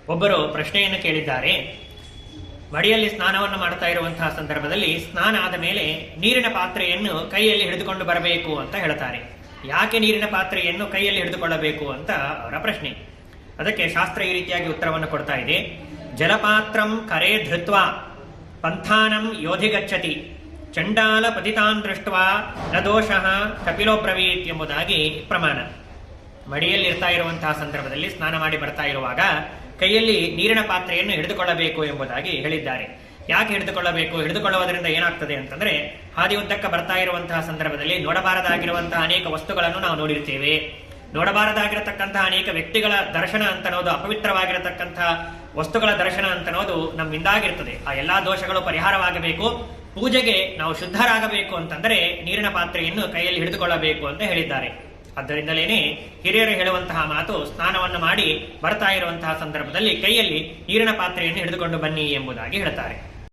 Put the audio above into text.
ಒಬ್ಬರು ಪ್ರಶ್ನೆಯನ್ನು ಕೇಳಿದ್ದಾರೆ. ಮಡಿಯಲ್ಲಿ ಸ್ನಾನವನ್ನು ಮಾಡ್ತಾ ಇರುವಂತಹ ಸಂದರ್ಭದಲ್ಲಿ ಸ್ನಾನ ಆದ ಮೇಲೆ ನೀರಿನ ಪಾತ್ರೆಯನ್ನು ಕೈಯಲ್ಲಿ ಹಿಡಿದುಕೊಂಡು ಬರಬೇಕು ಅಂತ ಹೇಳ್ತಾರೆ. ಯಾಕೆ ನೀರಿನ ಪಾತ್ರೆಯನ್ನು ಕೈಯಲ್ಲಿ ಹಿಡಿದುಕೊಳ್ಳಬೇಕು ಅಂತ ಅವರ ಪ್ರಶ್ನೆ. ಅದಕ್ಕೆ ಶಾಸ್ತ್ರ ಈ ರೀತಿಯಾಗಿ ಉತ್ತರವನ್ನು ಕೊಡ್ತಾ ಇದೆ. ಜಲಪಾತ್ರಂ ಕರೆ ಧೃತ್ವ ಪಂಥಾನಂ ಯೋಧಿಗಚ್ಚತಿ ಚಂಡಾಲ ಪತಿತಾನ್ ದೃಷ್ಟ ನ ದೋಷಃ ಕಪಿಲೋ ಬ್ರವೀತ್ ಎಂಬುದಾಗಿ ಪ್ರಮಾಣ. ಮಡಿಯಲ್ಲಿ ಇರ್ತಾ ಇರುವಂತಹ ಸಂದರ್ಭದಲ್ಲಿ ಸ್ನಾನ ಮಾಡಿ ಬರ್ತಾ ಇರುವಾಗ ಕೈಯಲ್ಲಿ ನೀರಿನ ಪಾತ್ರೆಯನ್ನು ಹಿಡಿದುಕೊಳ್ಳಬೇಕು ಎಂಬುದಾಗಿ ಹೇಳಿದ್ದಾರೆ. ಯಾಕೆ ಹಿಡಿದುಕೊಳ್ಳಬೇಕು? ಹಿಡಿದುಕೊಳ್ಳುವುದರಿಂದ ಏನಾಗ್ತದೆ ಅಂತಂದ್ರೆ, ಹಾದಿ ಉದ್ದಕ್ಕ ಬರ್ತಾ ಇರುವಂತಹ ಸಂದರ್ಭದಲ್ಲಿ ನೋಡಬಾರದಾಗಿರುವಂತಹ ಅನೇಕ ವಸ್ತುಗಳನ್ನು ನಾವು ನೋಡಿರ್ತೇವೆ. ನೋಡಬಾರದಾಗಿರತಕ್ಕಂತಹ ಅನೇಕ ವ್ಯಕ್ತಿಗಳ ದರ್ಶನ ಅಂತನೋದು, ಅಪವಿತ್ರವಾಗಿರತಕ್ಕಂತಹ ವಸ್ತುಗಳ ದರ್ಶನ ಅಂತನೋದು ನಮ್ಮಿಂದಾಗಿರ್ತದೆ. ಆ ಎಲ್ಲಾ ದೋಷಗಳು ಪರಿಹಾರವಾಗಬೇಕು, ಪೂಜೆಗೆ ನಾವು ಶುದ್ಧರಾಗಬೇಕು ಅಂತಂದ್ರೆ ನೀರಿನ ಪಾತ್ರೆಯನ್ನು ಕೈಯಲ್ಲಿ ಹಿಡಿದುಕೊಳ್ಳಬೇಕು ಅಂತ ಹೇಳಿದ್ದಾರೆ. ಆದ್ದರಿಂದಲೇನೆ ಹಿರಿಯರು ಹೇಳುವಂತಹ ಮಾತು, ಸ್ನಾನವನ್ನು ಮಾಡಿ ಬರ್ತಾ ಇರುವಂತಹ ಸಂದರ್ಭದಲ್ಲಿ ಕೈಯಲ್ಲಿ ನೀರಿನ ಪಾತ್ರೆಯನ್ನು ಹಿಡಿದುಕೊಂಡು ಬನ್ನಿ ಎಂಬುದಾಗಿ ಹೇಳ್ತಾರೆ.